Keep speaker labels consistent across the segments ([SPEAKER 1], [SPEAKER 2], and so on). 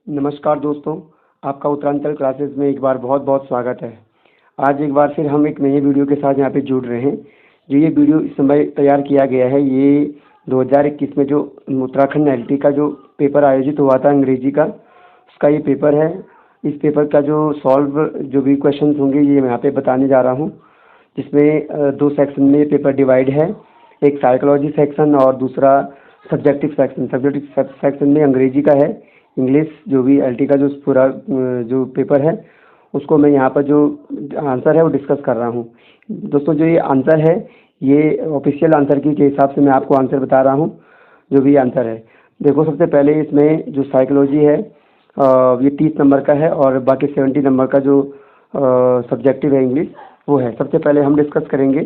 [SPEAKER 1] नमस्कार दोस्तों, आपका उत्तरांचल क्लासेस में एक बार बहुत बहुत स्वागत है। आज एक बार फिर हम एक नई वीडियो के साथ यहाँ पे जुड़ रहे हैं। जो ये वीडियो इस समय तैयार किया गया है, ये 2021 में जो उत्तराखंड एलटी का जो पेपर आयोजित हुआ था अंग्रेजी का, उसका ये पेपर है। इस पेपर का जो भी क्वेश्चन होंगे ये मैं यहाँ पे बताने जा रहा हूँ, जिसमें दो सेक्शन में ये पेपर डिवाइड है। एक साइकोलॉजी सेक्शन और दूसरा सब्जेक्टिव सेक्शन। सब्जेक्टिव सेक्शन में अंग्रेजी का है, इंग्लिश जो भी एलटी का जो पूरा जो पेपर है उसको मैं यहाँ पर जो आंसर है वो डिस्कस कर रहा हूँ। दोस्तों, जो ये आंसर है ये ऑफिशियल आंसर की के हिसाब से मैं आपको आंसर बता रहा हूँ। जो भी आंसर है, देखो, सबसे पहले इसमें जो साइकोलॉजी है ये 30 नंबर का है और बाकी 70 नंबर का जो सब्जेक्टिव है इंग्लिश वो है। सबसे पहले हम डिस्कस करेंगे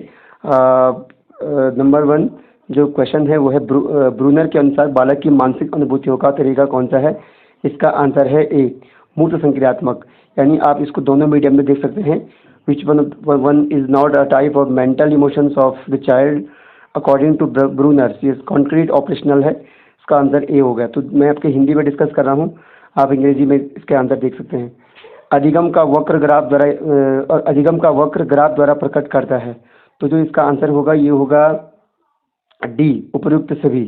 [SPEAKER 1] नंबर 1 जो क्वेश्चन है वो है ब्रूनर के अनुसार बालक की मानसिक अनुभूतियों का तरीका कौन सा है। इसका आंसर है ए, मूर्त संक्रियात्मक। यानी आप इसको दोनों मीडियम में देख सकते हैं। Which one is not a type of mental emotions of the child according to Bruner, ये कॉन्क्रीट ऑपरेशनल है। इसका आंसर ए हो गया। तो मैं आपके हिंदी में डिस्कस कर रहा हूँ, आप अंग्रेजी में इसके आंसर देख सकते हैं। अधिगम का वक्र ग्राफ द्वारा प्रकट करता है। तो जो इसका आंसर होगा ये होगा डी, उपर्युक्त सभी,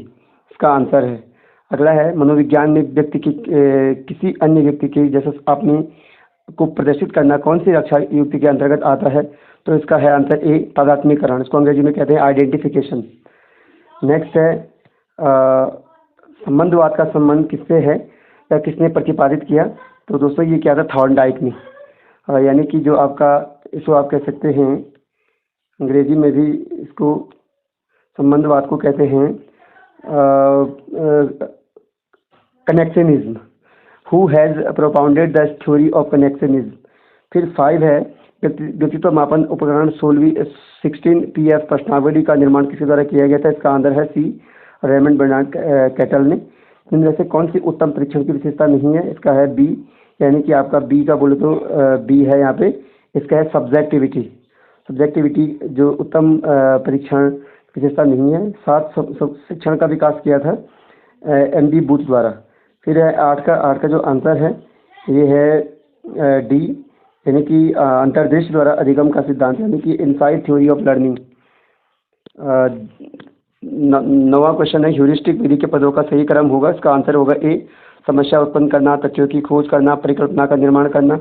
[SPEAKER 1] इसका आंसर है। अगला है मनोविज्ञान में व्यक्ति की किसी अन्य व्यक्ति के जैसा अपने को प्रदर्शित करना कौन सी रक्षा युक्ति के अंतर्गत आता है। तो इसका है आंसर ए, तादात्म्यकरण। इसको अंग्रेजी में कहते हैं आइडेंटिफिकेशन। नेक्स्ट है संबंधवाद का संबंध किससे है या किसने प्रतिपादित किया। तो दोस्तों ये क्या था, थॉर्नडाइक ने। यानी कि जो आपका इसको आप कह सकते हैं अंग्रेजी में भी इसको संबंधवाद को कहते हैं connectionism. Who has propounded the theory of connectionism. फिर 5 है व्यक्तित्व मापन उपकरण 16 पीएफ प्रश्नावली का निर्माण किसके द्वारा किया गया था। इसका आंसर है सी, रेमंड बर्नार्ड कैटल ने। इनमें से कौन सी उत्तम परीक्षण की विशेषता नहीं है। इसका है बी, यानी कि आपका बी का बोले तो बी है यहाँ पे। इसका है सब्जेक्टिविटी। सब्जेक्टिविटी जो उत्तम परीक्षण विशेषता नहीं है। 7 शिक्षण का विकास किया था एम.बी. बूथ द्वारा। फिर है 8 का जो आंसर है ये है डी, यानी कि अंतर्दृष्टि द्वारा अधिगम का सिद्धांत, यानी कि इनसाइड थ्योरी ऑफ लर्निंग। 9वां क्वेश्चन है ह्यूरिस्टिक विधि के पदों का सही क्रम होगा। इसका आंसर होगा ए, समस्या उत्पन्न करना, तथ्यों की खोज करना, परिकल्पना का निर्माण करना।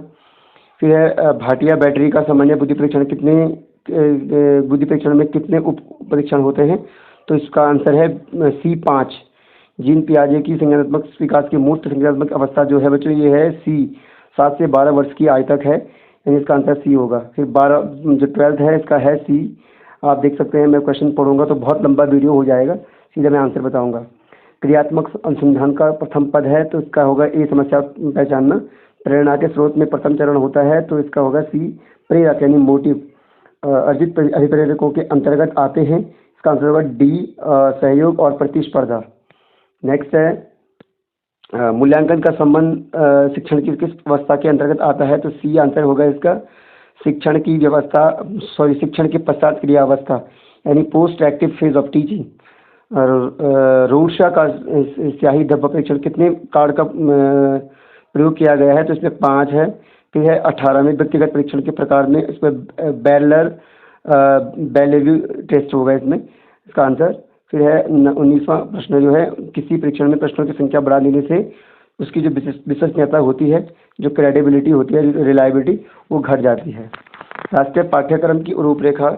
[SPEAKER 1] फिर है भाटिया बैटरी का सामान्य बुद्धि परीक्षण में कितने उप परीक्षण होते हैं। तो इसका आंसर है सी, 5। जीन पियाजे की संज्ञानात्मक विकास की मूर्त संज्ञानात्मक अवस्था जो है बच्चों ये है सी, 7 से 12 वर्ष की आयु तक है, यानी इसका आंसर सी होगा। फिर 12 जो 12th है इसका है सी। आप देख सकते हैं, मैं क्वेश्चन पढ़ूंगा तो बहुत लंबा वीडियो हो जाएगा, सीधे मैं आंसर बताऊंगा। क्रियात्मक अनुसंधान का प्रथम पद है तो इसका होगा ए, समस्या पहचानना। प्रेरणा के स्रोत में प्रथम चरण होता है तो इसका होगा सी, प्रेरक यानी मोटिव। अर्जित अभिप्रेरकों के अंतर्गत आते हैं। इसका आंसर होगा डी, सहयोग और प्रतिस्पर्धा। नेक्स्ट है मूल्यांकन का संबंध शिक्षण की किस अवस्था के अंतर्गत आता है। तो सी आंसर होगा इसका, शिक्षण के पश्चात क्रिया अवस्था, यानी post active phase of teaching. Rorschach का स्याही धब्बा परीक्षण कितने कार्ड का प्रयोग किया गया है। तो इसमें 5 है। फिर है 18वें व्यक्तिगत परीक्षण के प्रकार में इसमें बेलेव्यू टेस्ट होगा इसमें, इसका आंसर। फिर है 19वां प्रश्न जो है, किसी परीक्षण में प्रश्नों की संख्या बढ़ा देने से उसकी जो विश्वसनीयता होती है, जो क्रेडिबिलिटी होती है, रिलायबिलिटी, वो घट जाती है। राष्ट्रीय पाठ्यक्रम की रूपरेखा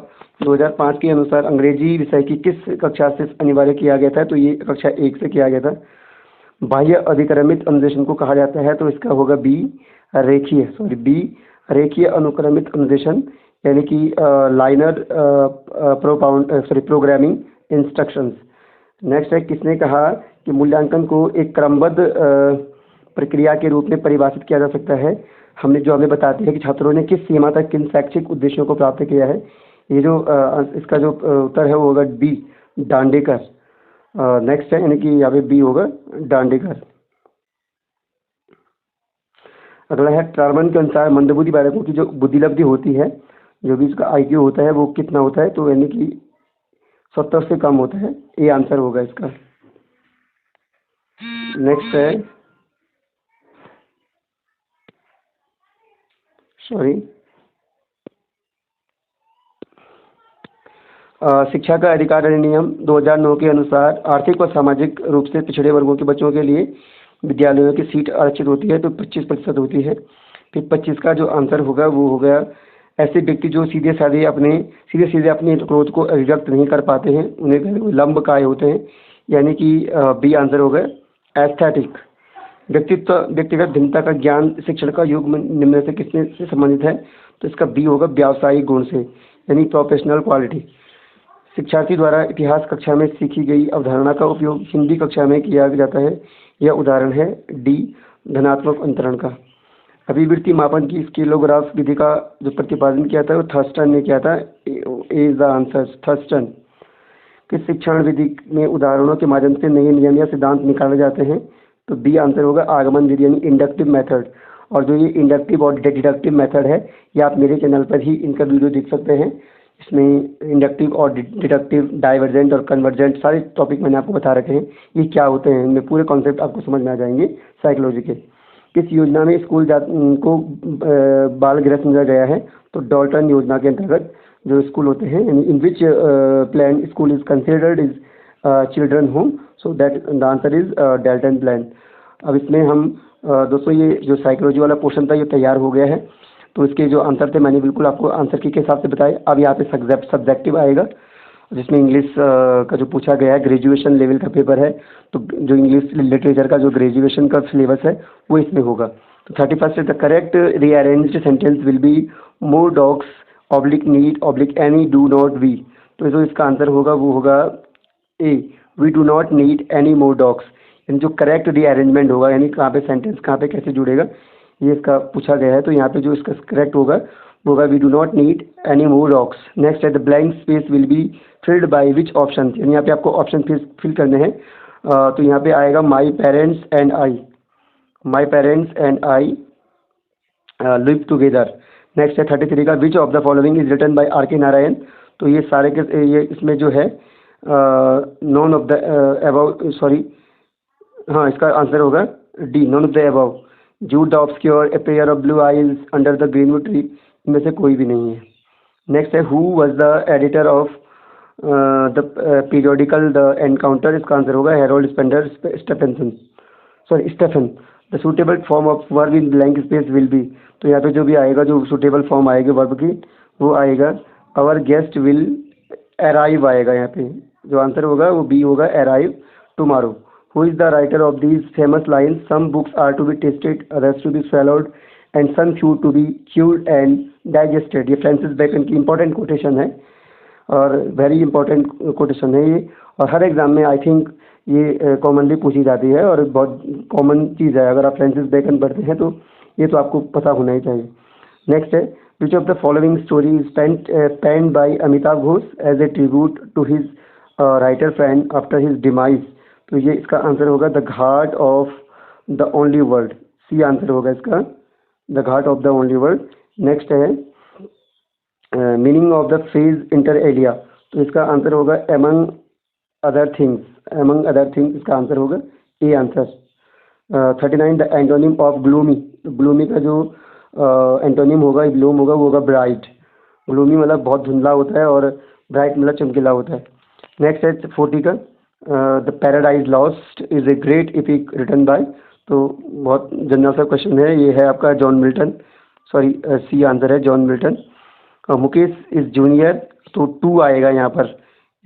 [SPEAKER 1] 2005 के अनुसार अंग्रेजी विषय की किस कक्षा से अनिवार्य किया गया था। तो ये कक्षा 1 से किया गया था। बाह्य अधिक्रमित अनुदेशन को कहा जाता है। तो इसका होगा बी, रेखीय अनुक्रमित अनुदेशन, यानी कि लाइनर प्रोग्रामिंग इंस्ट्रक्शंस। नेक्स्ट है किसने कहा कि मूल्यांकन को एक क्रमबद्ध प्रक्रिया के रूप में परिभाषित किया जा सकता है। हमें बताती है कि छात्रों ने किस सीमा तक किन शैक्षिक उद्देश्यों को प्राप्त किया है। ये जो इसका जो उत्तर है वो होगा बी, दांडेकर। नेक्स्ट है, यानी कि यहाँ पे बी होगा, दांडेकर। अगला है ट्रारमन के अनुसार मंदबुद्धि बालकों की जो बुद्धिलब्धि होती है, जो भी इसका IQ होता है वो कितना होता है। तो यानी कि 70 से कम होता है। ये आंसर होगा इसका। नेक्स्ट है सॉरी, शिक्षा का अधिकार अधिनियम 2009 के अनुसार आर्थिक और सामाजिक रूप से पिछड़े वर्गों के बच्चों के लिए विद्यालयों की सीट आरक्षित होती है तो 25% होती है। फिर 25 का जो आंसर होगा वो हो गया ऐसे व्यक्ति जो सीधे सीधे अपने क्रोध को अभिव्यक्त नहीं कर पाते हैं, उन्हें लंबकाय होते हैं, यानी कि बी आंसर हो गया एस्थेटिक। व्यक्तिगत भिन्नता का ज्ञान शिक्षण का युग निम्न से किसने से संबंधित है, तो इसका बी होगा व्यावसायिक गुण से, यानी प्रोफेशनल क्वालिटी। शिक्षार्थी द्वारा इतिहास कक्षा में सीखी गई अवधारणा का उपयोग हिंदी कक्षा में किया जाता है। यह उदाहरण है डी धनात्मक अंतरण का। अभिवृत्ति मापन की स्केलोग्राफ विधि का जो प्रतिपादन किया था वो थर्स्टन ने किया था। ए इज द आंसर, थर्स्टन। किस शिक्षण विधि में उदाहरणों के माध्यम से नए नियम या सिद्धांत निकाले जाते हैं, तो बी आंसर होगा आगमन विधि, यानी इंडक्टिव मेथड। और जो ये इंडक्टिव और डिडक्टिव मेथड है, ये आप मेरे चैनल पर ही इनका वीडियो देख सकते हैं। इसमें इंडक्टिव और डिडक्टिव, डाइवर्जेंट और कन्वर्जेंट सारे टॉपिक मैंने आपको बता रखे हैं, ये क्या होते हैं, इनमें पूरे कॉन्सेप्ट आपको समझ में आ जाएंगे साइकोलॉजी के। किस योजना में स्कूल को बाल गृह समझा गया है, तो डॉल्टन योजना के अंतर्गत जो स्कूल होते हैं, यानी in which plan school is considered is children home, so that the answer is Dalton plan. अब इसमें हम दोस्तों ये जो साइकोलॉजी वाला पोर्शन था ये तैयार हो गया है, तो इसके जो आंसर थे मैंने बिल्कुल आपको आंसर की के हिसाब से बताए। अब यहाँ पे सब्जेक्टिव आएगा, जिसमें इंग्लिश का जो पूछा गया है ग्रेजुएशन लेवल का पेपर है, तो जो इंग्लिश लिटरेचर का जो ग्रेजुएशन का सिलेबस है वो इसमें होगा। तो 31 the correct rearranged sentence will be more dogs oblique need oblique any do not we. तो जो इसका आंसर होगा वो होगा A, we do not need any more dogs. यानी जो करेक्ट रीअरेंजमेंट होगा, यानी कहाँ पे सेंटेंस कहाँ पे कैसे जुड़ेगा, ये इसका पूछा गया है। तो यहाँ पे जो इसका करेक्ट होगा वो होगा we do not need any more dogs. Next है the blank space will be filled by which option, यानी यहाँ पे आपको ऑप्शन फिल करने हैं। तो यहाँ पे आएगा my parents and I, my parents and I live together. Next है 33 का which of the following is written by R K Narayan. तो ये सारे के ये इसमें जो है none of the above, sorry हाँ इसका आंसर होगा D none of the above. Jude the Obscure, A Pair of Blue Eyes Under the Greenwood Tree, इनमें से कोई भी नहीं है। नेक्स्ट है who was the editor of the periodical the Encounter, इसका आंसर होगा Harold Spender Stephenson, sorry Stephen. The suitable form of verb in blank space will be, तो यहाँ पे जो भी आएगा जो सूटेबल फॉर्म आएगी वर्ब की वो आएगा आवर गेस्ट विल अराइव आएगा। यहाँ पे जो आंसर होगा वो बी होगा arrive tomorrow. Who is the writer of these famous lines? Some books are to be tasted, others to be swallowed, and some food to be chewed and digested। ये Francis bacon की important quotation है और very important quotation है ये, और हर exam में I think ये commonly पूछी जाती है और बहुत कॉमन चीज़ है। अगर आप फ्रांसिस बेकन पढ़ते हैं तो ये तो आपको पता होना ही चाहिए। नेक्स्ट है which of the following story is penned by Amitav Ghosh as a tribute to his writer friend after his demise. तो ये इसका आंसर होगा the ghat of the only world, C answer होगा इसका the ghat of the only world. Next है meaning of the phrase inter alia, तो इसका answer होगा among other things, among other things इसका आंसर होगा A answer. 39 the antonym of gloomy, gloomy का जो एंटोनिम होगा ग्लूम होगा वो होगा ब्राइट। ग्लूमी मतलब बहुत धुंधला होता है और ब्राइट मतलब चमकीला होता है। नेक्स्ट है 40 का the paradise lost is a great epic written by, तो बहुत जनरल सा क्वेश्चन है, ये है आपका John Milton, sorry C answer है John Milton. Mukesh is junior, तो 2 आएगा यहाँ पर,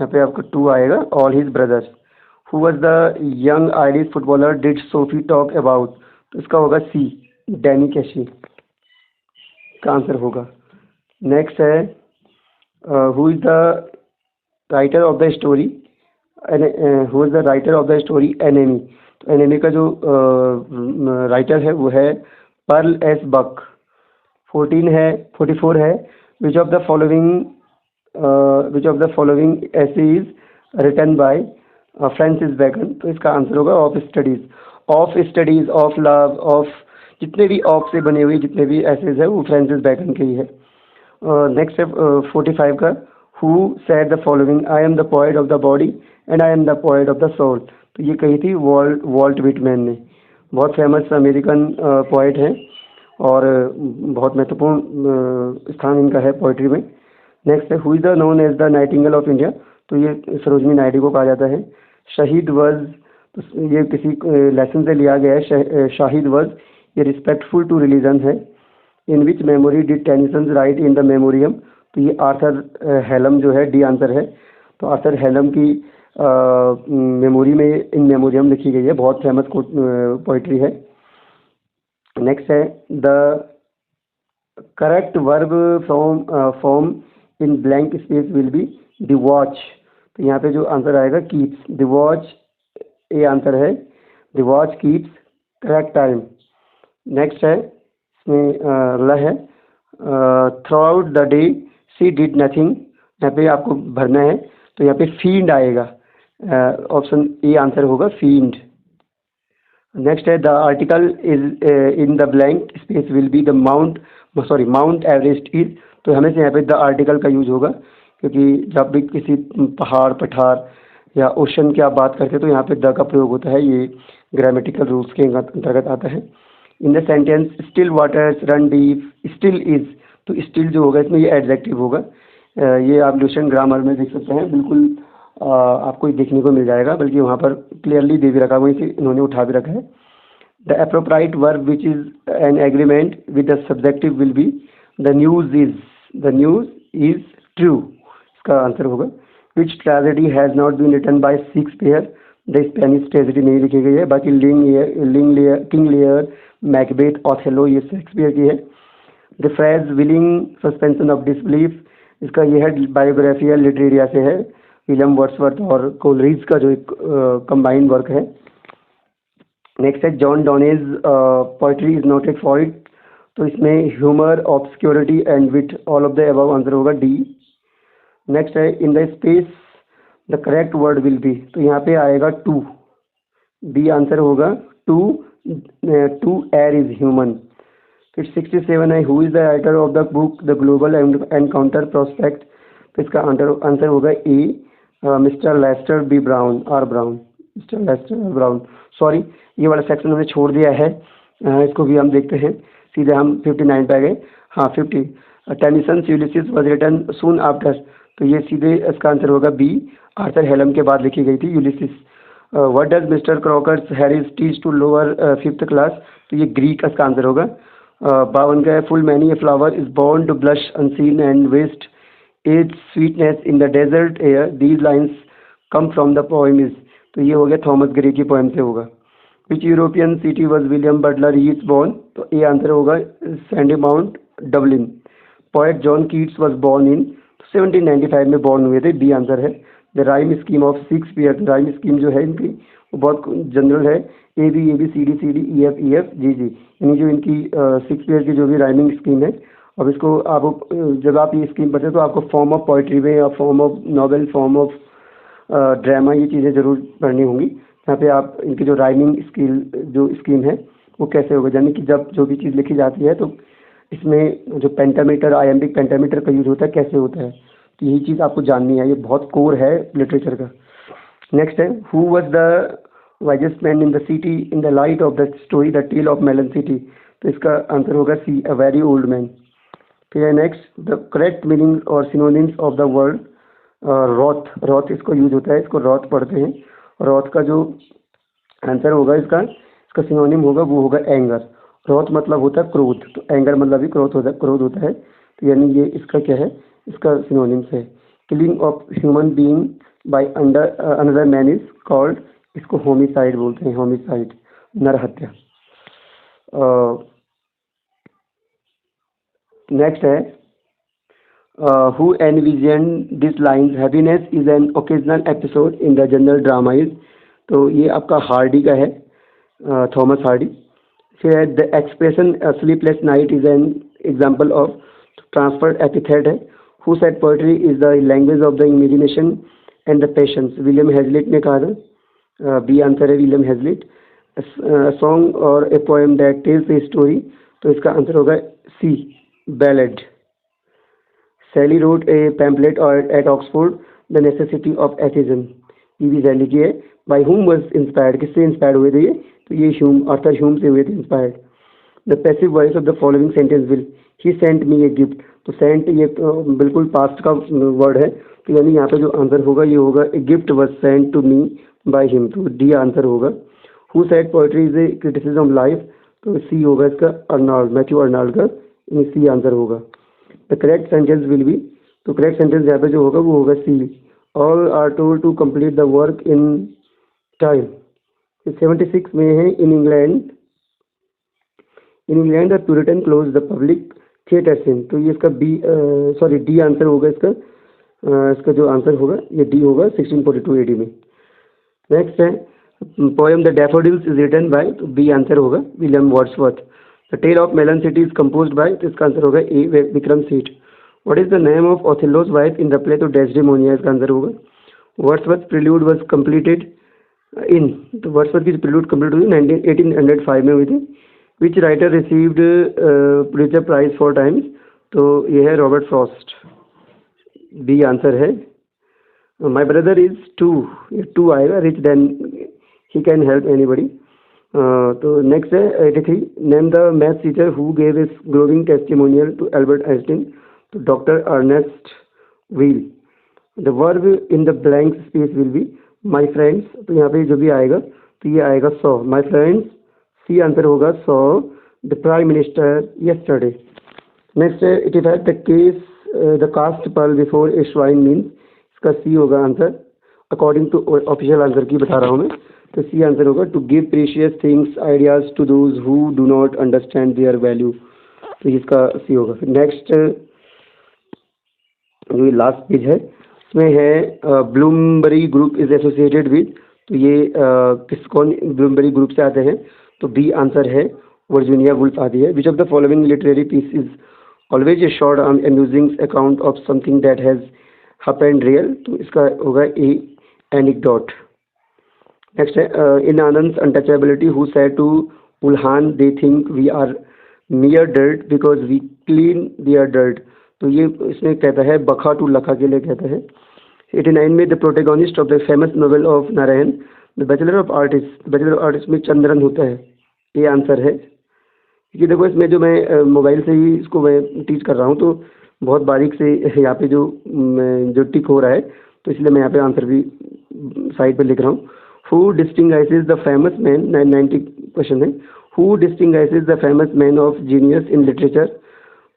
[SPEAKER 1] यहाँ पे आपका 2 आएगा all his brothers. Who was the young Irish footballer did Sophie talk about, तो इसका होगा सी डैनी कैशी का आंसर होगा। नेक्स्ट है who is the writer of the story, who is the writer of the story enemy, तो enemy का जो writer है वो है पर्ल एस बक। 44 है which of the following essay is written by Francis Bacon, तो इसका आंसर होगा Of Studies. Of Studies, Of Love, Of जितने भी ऑफ से बने हुए जितने भी ऐसेज है वो फ्रांसिस बेकन के ही है। नेक्स्ट है 45 का who said the following, I am the poet of the body and I am the poet of the soul, तो ये कही थी वॉल्ट विटमैन ने, बहुत फेमस अमेरिकन पोएट हैं और बहुत महत्वपूर्ण स्थान इनका है पोइट्री में। नेक्स्ट है who is the known as the nightingale of India, तो ये सरोजनी नायडू को कहा जाता है। शहीद वर्ज, तो ये किसी लेसन से लिया गया है। शाहिद वर्ज ये रिस्पेक्टफुल टू रिलीजन है। In which memory did Tennyson write in the memoriam, तो ये आर्थर हेलम जो है, डी आंसर है। तो आर्थर हेलम की मेमोरी में इन मेमोरियम लिखी गई है, बहुत फेमस पोइट्री है। नेक्स्ट है the correct verb form in blank space will be the watch, तो यहाँ पे जो आंसर आएगा keeps, the watch A answer है, the watch keeps correct time. Next है इसमें अगला है throughout the day she did nothing, यहाँ पे आपको भरना है, तो यहाँ पे फील्ड आएगा, ऑप्शन ए आंसर होगा फील्ड। नेक्स्ट है the article is in the blank space will be the mount Everest is, तो हमेशा यहाँ पे द आर्टिकल का यूज होगा, क्योंकि जब भी किसी पहाड़ पठार या ओशन की आप बात करते हैं तो यहाँ पे द का प्रयोग होता है, ये ग्रामेटिकल रूल्स के अंतर्गत आता है। In the sentence still waters run deep, still is, तो स्टिल जो होगा इसमें ये एडजेक्टिव होगा। ये आप लुसेंट ग्रामर में देख सकते हैं, बिल्कुल आपको देखने को मिल जाएगा, बल्कि वहाँ पर क्लियरली दे भी रखा, वहीं से इन्होंने उठा भी रखा है। The appropriate verb which is an agreement with the subjective will be the news is true, इसका आंसर होगा। Which tragedy has not been written by Shakespeare, the Spanish tragedy नहीं लिखी गई है, बाकी किंग लियर, मैकबेथ, ऑथेलो ये Shakespeare की है। The phrase willing suspension of disbelief, इसका यह है बायोग्राफी लिटरेरिया से है, विलियम वर्ड्सवर्थ और कोलरिज का जो एक कंबाइंड वर्क है। नेक्स्ट है John Donne's poetry is noted for it, तो इसमें humour, obscurity and wit, all of the above answer होगा डी। नेक्स्ट है in the space the correct word will be, तो यहाँ पे आएगा टू, डी आंसर होगा टू एयर इज ह्यूमन। फिर 67 है who is the writer of the book the global encounter prospect, तो इसका आंसर होगा ए mister Lester B Brown, R Brown, mister Lester Brown. Sorry, ये वाला सेक्शन हमने छोड़ दिया है, इसको भी हम देखते हैं, सीधे हम 59 पे आ गए। हाँ 50, Tennyson's Ulysses was written soon after, तो ये सीधे इसका आंसर होगा बी, आर्थर हेलम के बाद लिखी गई थी Ulysses. What does mister Crocker's Harris teach to lower 5th class, तो ये ग्रीक इसका आंसर होगा। 52 का है full many a flower is born to blush unseen and waste its sweetness in the desert air, these lines come from the poem is, तो ये हो गया थॉमस ग्रे की पोएम से होगा। Which European city was William Butler Yeats born, तो A answer होगा Sandymount Dublin. Poet John Keats was born in, 1795 में बॉर्न हुए थे, बी आंसर है। The rhyme scheme of Shakespeare, rhyme scheme जो है इनकी वो बहुत जनरल है, A B C D E F G, यानी जो इनकी शेक्सपियर की जो भी राइमिंग स्कीम है। अब इसको आप जब आप ये स्कीम पढ़ते हैं तो आपको फॉर्म ऑफ पोइट्री में या form of novel, form of drama, ये चीज़ें ज़रूर पढ़नी होंगी। यहाँ पे आप इनकी जो राइमिंग जो स्कीम है वो कैसे होगा, यानी कि जब जो भी चीज़ लिखी जाती है तो इसमें जो पेंटामीटर, आयम्बिक पेंटामीटर का यूज होता है, कैसे होता है, तो यही चीज़ आपको जाननी है, ये बहुत कोर है लिटरेचर का। नेक्स्ट है who was the wisest man in the city in the light of the story the tale of melon city, तो इसका आंसर होगा C, a very old man. फिर है नेक्स्ट द करेक्ट मीनिंग और synonyms of the word wrath इसको use होता है, इसको रॉथ पढ़ते हैं। रॉथ का जो आंसर होगा इसका सिनोनिम होगा वो होगा एंगर। रॉथ मतलब होता है क्रोध, तो एंगर मतलब भी क्रोध होता है, तो यानी ये इसका क्या है, इसका सिनोनिम्स है। Killing of human being by another man is called, इसको होमिसाइड बोलते हैं, होमिसाइड नरहत्या। नेक्स्ट है who envision this lines happiness is an occasional episode in the general drama is, तो ये आपका हार्डी का है, थॉमस हार्डी। फिर the expression sleepless night is an example of transferred epithet है। Who said poetry is the language of the imagination and the passions, William Hazlitt ने कहा था, बी आंसर है विलियम हेजलिट। सॉन्ग और a poem that tells a story, तो इसका answer होगा C, ballad. Shelley wrote a pamphlet at Oxford the necessity of atheism, ये भी सैली की है। बाय हुम वाज इंस्पायर्ड, किससे इंस्पायर्ड हुए थे ये, तो ये ह्यूम, आर्थर ह्यूम से हुए थे inspired. The passive voice of the following sentence will, he sent me a gift. तो सेंट ये बिल्कुल पास्ट का वर्ड है, तो यानी यहाँ पे जो आंसर होगा ये होगा a gift was sent to me by him, तो डी आंसर होगा। Who said poetry is a criticism of life, तो सी होगा इसका अर्नाल्ड, मैथ्यू अर्नाल्ड का, सी आंसर होगा। The correct sentence will be, तो करेक्ट सेंटेंस यहाँ पे जो होगा वो होगा C, all are told to complete the work in time. 76 में है in England the Puritan close the public theatre scene, तो ये इसका बी सॉरी डी आंसर होगा इसका। इसका जो आंसर होगा ये डी होगा 1642 एडी में। नेक्स्ट है poem the daffodils is written by, तो बी आंसर होगा William Wordsworth. The tale of melon city is composed by, तो इसका आंसर होगा A Vikram Seth. What is the name of Othello's wife in the play, तो Desdemona इसका answer होगा। Wordsworth prelude was completed in, तो Wordsworth की prelude complete हुई 1805 में हुई थी। Which writer received Pulitzer prize 4 times, तो ये है रॉबर्ट फ्रॉस्ट, बी आंसर है। माई ब्रदर इज टू आएगा, rich then he can help anybody. तो नेक्स्ट है 83, name the math teacher who gave his glowing testimonial to Albert Einstein, तो doctor Ernest Weil. The verb in the blank space will be my friends, तो यहाँ पे जो भी आएगा तो ये आएगा सॉ, माई फ्रेंड्स, सी आंसर होगा saw the prime minister yesterday. Next है 85, the case the cast pearl before a swine means, इसका सी होगा answer, according to official answer की बता रहा हूँ मैं, तो सी आंसर होगा to give precious things ideas to those who do not understand their value, तो इसका सी होगा। नेक्स्ट जो लास्ट पेज है इसमें है Bloomsbury group is associated with, तो ये कौन ब्लूमबरी ग्रुप से आते हैं, तो बी आंसर है वर्जीनिया वुल्फ आदि है। Which of the following literary piece is always a short on amusing account of something that has happened real, तो इसका होगा ए एनेक्डोट। नेक्स्ट है in Anand untouchability who said to Ulhan they think we are mere dirt because we clean their dirt, तो ये इसमें कहता है बखा to लखा के लिए कहता है। 89 में the protagonist of the famous novel of Narayan the bachelor of artist में चंद्रन होता है, ये आंसर है। क्योंकि देखो इसमें जो मैं मोबाइल से ही इसको मैं टीच कर रहा हूँ, तो बहुत बारीक से यहाँ पे जो टिक हो रहा है, तो इसलिए मैं यहाँ पे आंसर भी साइड पे लिख रहा हूँ। Who distinguishes the famous man, 90 question है, who distinguishes the famous man of genius in literature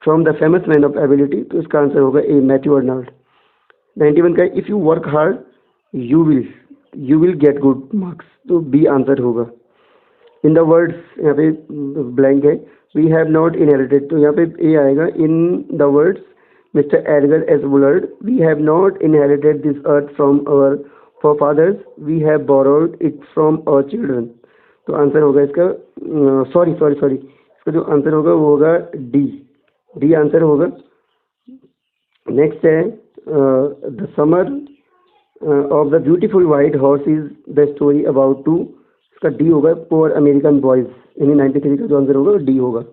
[SPEAKER 1] from the famous man of ability, तो इसका आंसर होगा ए मैथ्यू अर्नाल्ड। 91 का if you work hard you will get good marks, तो B answer होगा। In the words यहाँ पे blank है, we have not inherited, तो यहाँ पे ए आएगा। In the words mister Edgar S Bullard, we have not inherited this earth from our forefathers, we have borrowed it from our children, तो answer होगा इसका सॉरी इसका जो आंसर होगा वो होगा डी आंसर होगा। नेक्स्ट है the summer of the beautiful white horse is the story about two, इसका डी होगा पुअर अमेरिकन बॉयज, यानी 93 का जो आंसर होगा डी होगा।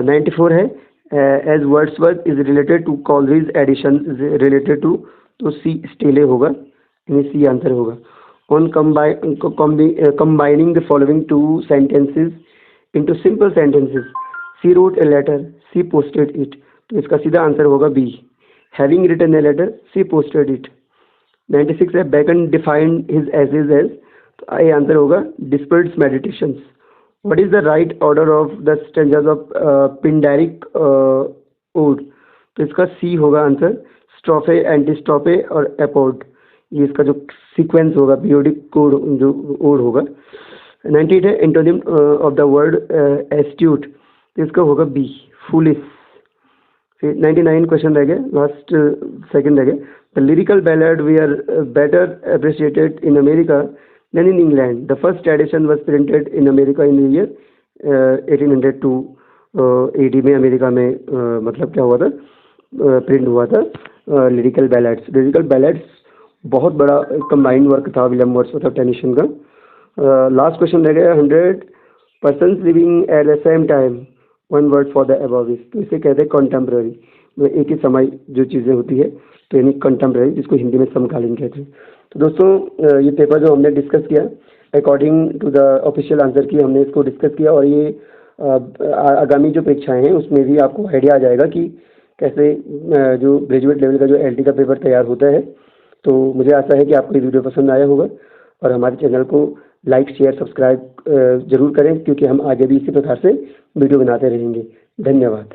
[SPEAKER 1] 94 है as Wordsworth is related to Coleridge Addison is related to, तो सी स्टेले होगा, यानी सी आंसर होगा। On combining the following two sentences into simple sentences, she wrote a letter, she posted it, तो इसका सीधा answer होगा B. Having written a letter, she posted it. 96 है Bacon defined his essays as, तो ये answer होगा dispersed meditations. What is the right order of the stanzas of Pindaric ode, तो इसका सी होगा आंसर, स्ट्रोफे, एंटीस्ट्रोफे और एपोड, ये इसका जो सीक्वेंस होगा पीरियोडिक कोड जो ओड होगा। 98 है antonym of the word astute, तो इसका होगा बी फूलिश। फिर 99 क्वेश्चन रह गए, लास्ट सेकंड रह गए। The lyrical ballad we are better appreciated in America than in England, the first edition was printed in America in year 1802 AD में America में मतलब क्या हुआ था, प्रिंट हुआ था लिरिकल बैलेड्स बहुत बड़ा कंबाइंड वर्क था विलियम वर्ड्सवर्थ और टेनिसन का। लास्ट क्वेश्चन रह गया 100 persons living at the same time, one word for the above is, तो इसे कहते हैं कॉन्टेम्प्रेरी, एक ही समय जो चीज़ें होती है, तो यानी कंटेम्प्रेरी, जिसको हिंदी में समकालीन कहते हैं। तो दोस्तों ये पेपर जो हमने डिस्कस किया according to the official answer की हमने इसको डिस्कस किया, और ये आगामी जो परीक्षाएं हैं उसमें भी आपको आइडिया आ जाएगा कि कैसे जो ग्रेजुएट लेवल का जो एलटी का पेपर तैयार होता है। तो मुझे आशा है कि आपको ये वीडियो पसंद आया होगा, और हमारे चैनल को लाइक शेयर सब्सक्राइब ज़रूर करें, क्योंकि हम आगे भी इसी प्रकार से वीडियो बनाते रहेंगे। धन्यवाद।